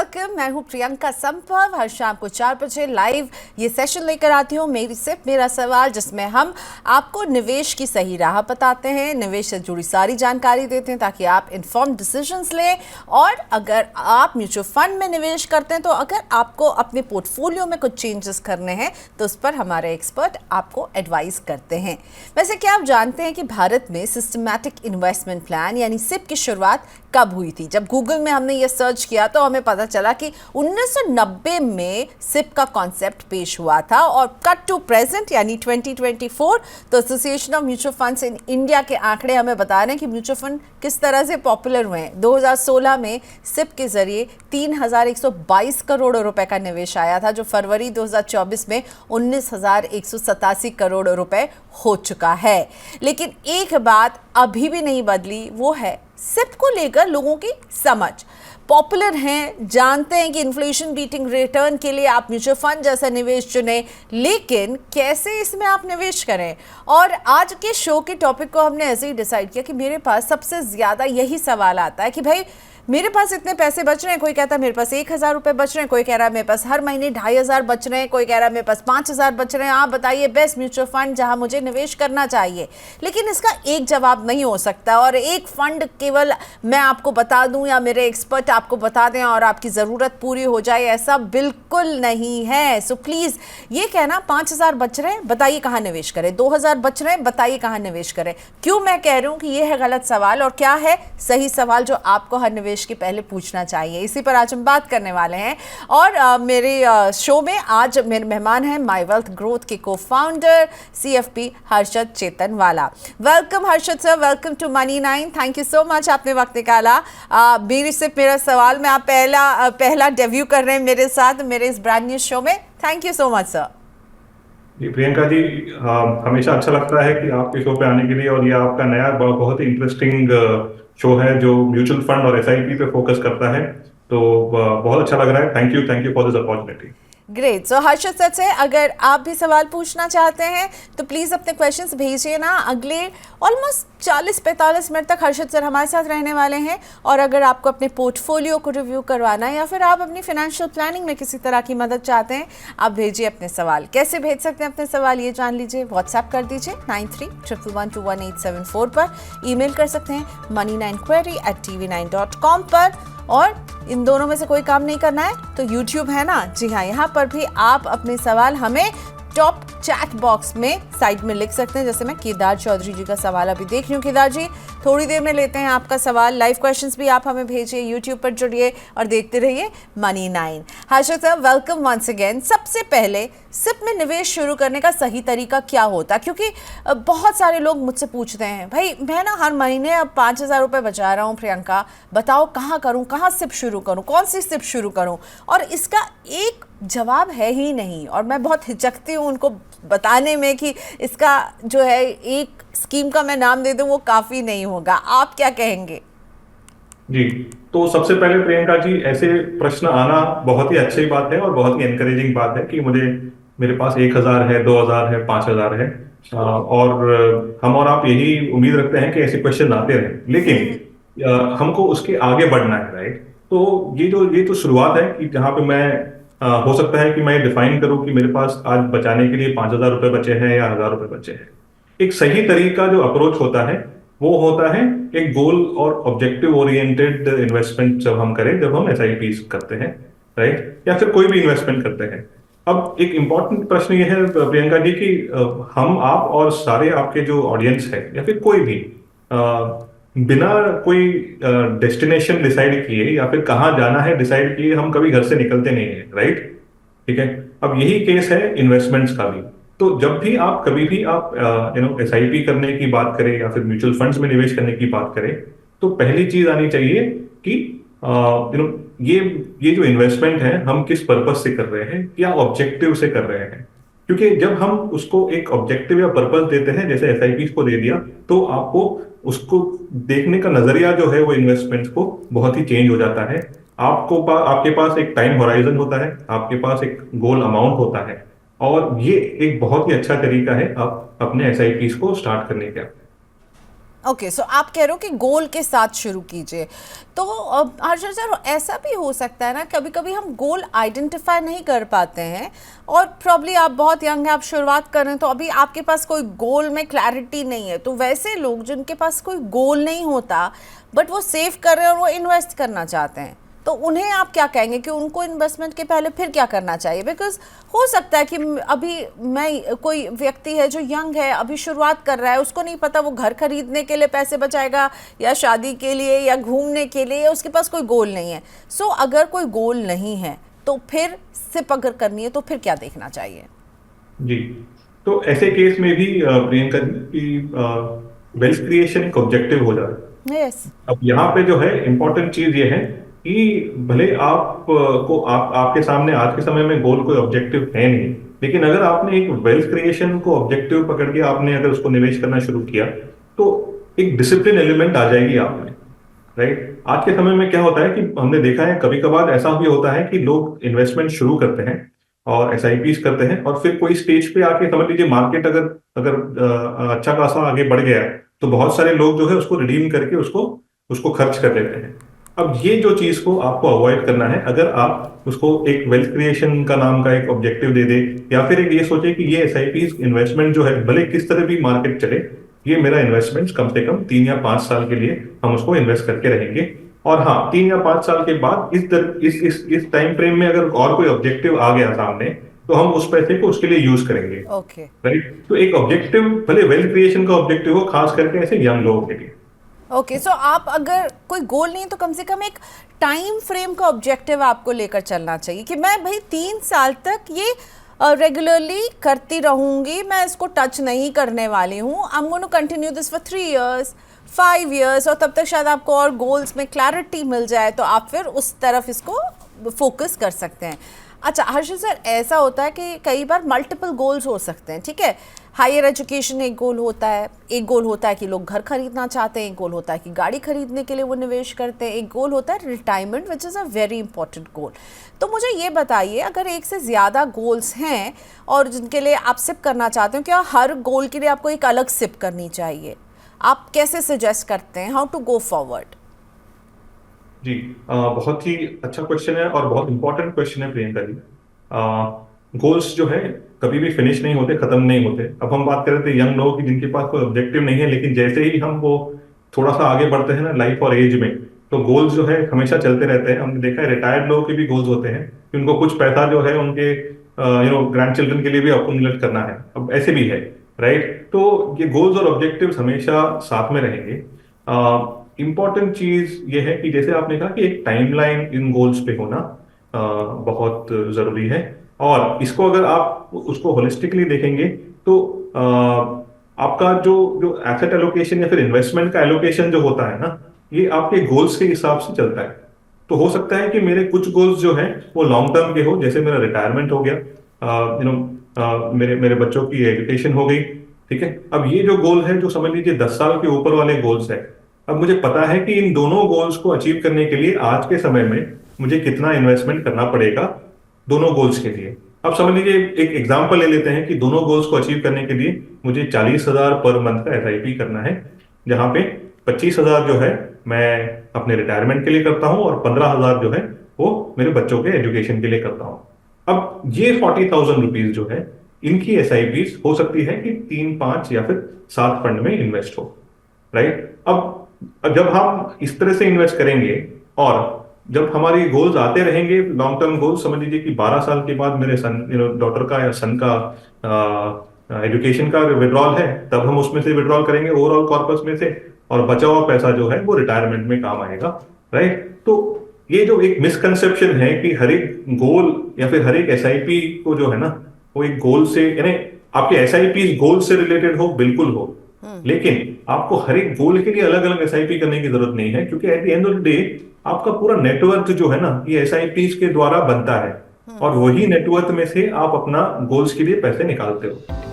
Welcome. मैं हूं प्रियंका संभव। हर शाम को 4 बजे लाइव ये सेशन लेकर आती हूं, मेरी सिर्फ मेरा सवाल, जिसमें हम आपको निवेश की सही राह बताते हैं, निवेश से जुड़ी सारी जानकारी देते हैं ताकि आप इन्फॉर्म्ड डिसीजंस लें। और अगर आप म्यूचुअल फंड में निवेश करते हैं तो अगर आपको अपने पोर्टफोलियो में कुछ चेंजेस करने हैं तो उस पर हमारे एक्सपर्ट आपको एडवाइस करते हैं। वैसे क्या आप जानते हैं कि भारत में सिस्टमैटिक इन्वेस्टमेंट प्लान यानी सिप की शुरुआत कब हुई थी? जब गूगल में हमने ये सर्च किया तो हमें पता चला कि 1990 में सिप का कॉन्सेप्ट पेश हुआ था। और कट टू प्रेजेंट यानी 2024 तो association of mutual funds in India के आंकड़े हमें बता रहे हैं कि म्यूचुअल फंड किस तरह से पॉपुलर हुए हैं। 2016 में सिप के जरिए 3122 करोड़ रुपए का निवेश आया था, जो फरवरी 2024 में 19,187 करोड़ रुपए हो चुका है। लेकिन एक बात अभी भी नहीं बदली, वो है सिप को लेकर लोगों की समझ। पॉपुलर हैं, जानते हैं कि इन्फ्लेशन बीटिंग रिटर्न के लिए आप म्यूचुअल फंड जैसा निवेश चुनें, लेकिन कैसे इसमें आप निवेश करें? और आज के शो के टॉपिक को हमने ऐसे ही डिसाइड किया कि मेरे पास सबसे ज़्यादा यही सवाल आता है कि भाई मेरे पास इतने पैसे बच रहे हैं। कोई कहता है मेरे पास 1,000 रुपये बच रहे हैं, कोई कह रहा है मेरे पास हर महीने 2,500 बच रहे हैं, कोई कह रहा है मेरे पास 5,000 बच रहे हैं। आप बताइए बेस्ट म्यूचुअल फंड जहां मुझे निवेश करना चाहिए। लेकिन इसका एक जवाब नहीं हो सकता और एक फंड केवल मैं आपको बता दूं या मेरे एक्सपर्ट आपको बता दें और आपकी ज़रूरत पूरी हो जाए, ऐसा बिल्कुल नहीं है। सो प्लीज़ ये कहना 5,000 बच रहे हैं बताइए कहाँ निवेश करें, 2,000 बच रहे हैं बताइए कहाँ निवेश करें, क्यों मैं कह रही हूँ कि ये है गलत सवाल और क्या है सही सवाल जो आपको हर निवेश के पहले पूछना चाहिए। इसी पर आज हम बात करने वाले हैं। और मेरे शो में आज मेरे मेहमान हैं माई वेल्थ ग्रोथ के cofounder CFP Harshad Chetanwala. Welcome Harshad sir, welcome to Money nine. Thank you so much, आपने वक्त निकाला। मेरा सवाल में आप पहला डेब्यू कर रहे हैं मेरे साथ मेरे इस ब्रांड न्यू शो में। Thank you so much sir. जी प्रियंका जी, हमेशा अच्छा लगता है कि आपके शो पे आने के लिए, और ये आपका नया बहुत ही इंटरेस्टिंग शो है जो म्यूचुअल फंड और SIP पे फोकस करता है, तो बहुत अच्छा लग रहा है। Thank you for this opportunity. Great. So Harshad sir से अगर आप भी सवाल पूछना चाहते हैं तो प्लीज़ अपने क्वेश्चंस भेजिए ना। अगले ऑलमोस्ट 40-45 मिनट तक हर्षद सर हमारे साथ रहने वाले हैं। और अगर आपको अपने पोर्टफोलियो को रिव्यू करवाना है या फिर आप अपनी फाइनेंशियल प्लानिंग में किसी तरह की मदद चाहते हैं, आप भेजिए अपने सवाल। कैसे भेज सकते हैं अपने सवाल ये जान लीजिए। व्हाट्सएप कर दीजिए 9311121874 पर। ईमेल कर सकते हैं money9query@tv9.com पर। और इन दोनों में से कोई काम नहीं करना है तो YouTube है ना, जी हाँ, यहाँ पर भी आप अपने सवाल हमें टॉप चैट बॉक्स में साइड में लिख सकते हैं। जैसे मैं केदार चौधरी जी का सवाल अभी देख रही हूँ। केदार जी थोड़ी देर में लेते हैं आपका सवाल। लाइव क्वेश्चंस भी आप हमें भेजिए, YouTube पर जुड़िए और देखते रहिए Money nine. Harshad sir, welcome once again. सबसे पहले सिप में निवेश शुरू करने का सही तरीका क्या होता है? क्योंकि बहुत सारे लोग मुझसे पूछते हैं भाई मैं ना हर महीने अब 5,000 रुपये बचा रहा हूँ, प्रियंका बताओ कहाँ करूँ, कहाँ सिप शुरू करूँ, कौन सी सिप शुरू करूँ? और इसका एक जवाब है ही नहीं और मैं बहुत हिचकती हूँ उनको बताने में कि इसका जो है एक स्कीम का मैं नाम दे दूँ वो काफ़ी नहीं होगा। आप क्या कहेंगे? जी, तो सबसे पहले प्रियंका जी, ऐसे प्रश्न आना बहुत ही अच्छी बात है और बहुत ही एनकरेजिंग बात है कि मेरे पास 1,000 है, 2,000 है, 5,000 है। और हम और आप यही उम्मीद रखते हैं कि ऐसे क्वेश्चन आते रहें, लेकिन हमको उसके आगे बढ़ना है, राइट? तो ये तो शुरुआत है कि जहाँ पे हो सकता है कि मैं डिफाइन करूं कि मेरे पास आज बचाने के लिए 5,000 रुपए बचे हैं या 1,000 रुपए बचे हैं। एक सही तरीका जो अप्रोच होता है वो होता है एक गोल और ऑब्जेक्टिव ओरिएंटेड इन्वेस्टमेंट जब हम SIPs करते हैं, राइट, या फिर कोई भी इन्वेस्टमेंट करते हैं। अब एक इंपॉर्टेंट प्रश्न ये है प्रियंका जी कि हम आप और सारे आपके जो ऑडियंस है या फिर कोई भी बिना कोई डेस्टिनेशन डिसाइड किए या फिर कहाँ जाना है डिसाइड किए हम कभी घर से निकलते नहीं है, राइट? ठीक है। अब यही केस है इन्वेस्टमेंट्स का भी। तो जब भी आप कभी भी आप SIP करने की बात करें या फिर म्यूचुअल फंड्स में निवेश करने की बात करें तो पहली चीज आनी चाहिए कि ये जो इन्वेस्टमेंट है हम किस पर्पज से कर रहे हैं, क्या ऑब्जेक्टिव से कर रहे हैं। क्योंकि जब हम उसको एक ऑब्जेक्टिव या पर्पज देते हैं, जैसे SIPs को दे दिया, तो आपको उसको देखने का नजरिया जो है वो इन्वेस्टमेंट्स को बहुत ही चेंज हो जाता है। आपके पास एक टाइम होराइजन होता है, आपके पास एक गोल अमाउंट होता है, और ये एक बहुत ही अच्छा तरीका है आप अपने SIPs को स्टार्ट करने का। ओके, सो आप कह रहे हो कि गोल के साथ शुरू कीजिए। तो हर्षद सर, ऐसा भी हो सकता है ना, कभी कभी हम गोल आइडेंटिफाई नहीं कर पाते हैं, और प्रॉब्ली आप बहुत यंग हैं, आप शुरुआत कर रहे हैं, तो अभी आपके पास कोई गोल में क्लैरिटी नहीं है। तो वैसे लोग जिनके पास कोई गोल नहीं होता बट वो सेव कर रहे हैं और वो इन्वेस्ट करना चाहते हैं, तो उन्हें आप क्या कहेंगे कि उनको इन्वेस्टमेंट के पहले फिर क्या करना चाहिए? बिकॉज हो सकता है कि अभी मैं कोई व्यक्ति है जो यंग है, अभी शुरुआत कर रहा है, उसको नहीं पता वो घर खरीदने के लिए पैसे बचाएगा या शादी के लिए या घूमने के लिए, या उसके पास कोई गोल नहीं है। सो अगर कोई गोल नहीं है तो फिर सिर्फ अगर करनी है तो फिर क्या देखना चाहिए? जी, तो ऐसे केस में भी प्रियंका जी कि वेल्थ क्रिएशन एक ऑब्जेक्टिव हो जाए। यस। अब यहाँ पे जो है इम्पोर्टेंट चीज ये है कि भले आपके सामने आज के समय में गोल कोई ऑब्जेक्टिव है नहीं, लेकिन अगर आपने एक वेल्थ क्रिएशन को ऑब्जेक्टिव पकड़ के आपने अगर उसको निवेश करना शुरू किया, तो एक डिसिप्लिन एलिमेंट आ जाएगी आप में, राइट। आज के समय में क्या होता है कि हमने देखा है कभी कभार ऐसा भी होता है कि लोग इन्वेस्टमेंट शुरू करते हैं और एसआईपीस करते हैं, और फिर कोई स्टेज पे आके समझ लीजिए मार्केट अगर अगर अच्छा खासा आगे बढ़ गया है, तो बहुत सारे लोग जो है उसको रिडीम करके उसको उसको खर्च कर लेते हैं। अब ये जो चीज को आपको अवॉइड करना है, अगर आप उसको एक वेल्थ क्रिएशन का नाम का एक ऑब्जेक्टिव दे दे, या फिर एक ये सोचे कि ये एसआईपीस इन्वेस्टमेंट जो है भले किस तरह भी मार्केट चले, ये मेरा इन्वेस्टमेंट कम से कम 3 या 5 साल के लिए हम उसको इन्वेस्ट करके रहेंगे। और हाँ, 3 या 5 साल के बाद इस टाइम फ्रेम में अगर और कोई ऑब्जेक्टिव आ गया सामने, तो हम उस पैसे को उसके लिए यूज करेंगे। ओके। राइट, तो एक ऑब्जेक्टिव भले वेल्थ क्रिएशन का ऑब्जेक्टिव हो, खास करके ऐसे यंग लोगों के लिए। ओके, सो आप अगर कोई गोल नहीं है तो कम से कम एक टाइम फ्रेम का ऑब्जेक्टिव आपको लेकर चलना चाहिए कि मैं भाई 3 साल तक ये रेगुलरली करती रहूंगी, मैं इसको टच नहीं करने वाली हूँ। I am going to continue this for 3 years, 5 years, और तब तक शायद आपको और गोल्स में क्लैरिटी मिल जाए तो आप फिर उस तरफ इसको फोकस कर सकते हैं। अच्छा हर्षद सर, ऐसा होता है कि कई बार मल्टीपल गोल्स हो सकते हैं, ठीक है। हायर एजुकेशन एक गोल होता है, एक गोल होता है कि लोग घर खरीदना चाहते हैं, एक गोल होता है कि गाड़ी खरीदने के लिए वो निवेश करते हैं, एक गोल होता है retirement, which is a very important गोल। तो मुझे ये बताइए, अगर एक से ज़्यादा गोल्स हैं और जिनके लिए आप सिप करना चाहते हो, क्या हर गोल के लिए आपको एक अलग सिप करनी चाहिए? आप कैसे सजेस्ट करते हैं हाउ टू गो फॉरवर्ड? जी, बहुत ही अच्छा क्वेश्चन है और बहुत इंपॉर्टेंट क्वेश्चन है प्रियंका जी। गोल्स जो है कभी भी फिनिश नहीं होते, खत्म नहीं होते। अब हम बात कर रहे थे यंग लोगों की जिनके पास कोई ऑब्जेक्टिव नहीं है, लेकिन जैसे ही हम वो थोड़ा सा आगे बढ़ते हैं ना लाइफ और एज में, तो गोल्स जो है हमेशा चलते रहते हैं। हमने देखा है रिटायर्ड लोगों के भी गोल्स होते हैं कि उनको कुछ पैसा जो है उनके ग्रैंड चिल्ड्रन के लिए भी अकुमुलेट करना है। अब ऐसे भी है, राइट। तो ये गोल्स और ऑब्जेक्टिव्स हमेशा साथ में रहेंगे। इम्पॉर्टेंट चीज ये है कि जैसे आपने कहा कि एक टाइमलाइन इन गोल्स पे होना बहुत जरूरी है, और इसको अगर आप उसको होलिस्टिकली देखेंगे तो आपका जो जो एसेट एलोकेशन या फिर इन्वेस्टमेंट का एलोकेशन जो होता है ना, ये आपके गोल्स के हिसाब से चलता है। तो हो सकता है कि मेरे कुछ गोल्स जो हैं वो लॉन्ग टर्म के हो, जैसे मेरा रिटायरमेंट हो गया, मेरे मेरे बच्चों की एजुकेशन हो गई, ठीक है। अब ये जो गोल है जो समझ लीजिए 10 साल के ऊपर वाले गोल्स है, अब मुझे पता है कि इन दोनों गोल्स को अचीव करने के लिए आज के समय में मुझे कितना इन्वेस्टमेंट करना पड़ेगा दोनों गोल्स के लिए। अब समझ लीजिए एक एग्जांपल ले लेते हैं कि दोनों गोल्स को अचीव करने के लिए मुझे 40,000 पर मंथ का एसआईपी करना है, जहां पे 25,000 जो है मैं अपने रिटायरमेंट के लिए करता हूं और 15,000 जो है वो मेरे बच्चों के एजुकेशन के लिए करता हूं। अब ये 40,000 रुपीज जो है इनकी एसआईपीज हो सकती है कि 3, 5 या फिर 7 फंड में इन्वेस्ट हो, राइट। अब जब हम इस तरह से इन्वेस्ट करेंगे और जब हमारी गोल्स आते रहेंगे, लॉन्ग टर्म गोल्स, समझ लीजिए कि 12 साल के बाद मेरे सन डॉटर का या सन का एजुकेशन का विड्रॉल है, तब हम उसमें से विड्रॉल करेंगे ओवरऑल कॉर्पस में से, और बचा हुआ पैसा जो है वो रिटायरमेंट में काम आएगा, राइट। तो ये जो एक मिसकंसेप्शन है कि हर एक गोल या फिर हर एक एसआईपी को जो है ना वो एक गोल से, यानी आपके एसआईपी गोल से रिलेटेड हो, बिल्कुल हो, लेकिन आपको हर एक गोल के लिए अलग अलग एसआईपी करने की जरूरत नहीं है, क्योंकि at the end of the day आपका पूरा नेटवर्क जो है ना ये एसआईपी के द्वारा बनता है, और वही नेटवर्क में से आप अपना गोल्स के लिए पैसे निकालते हो।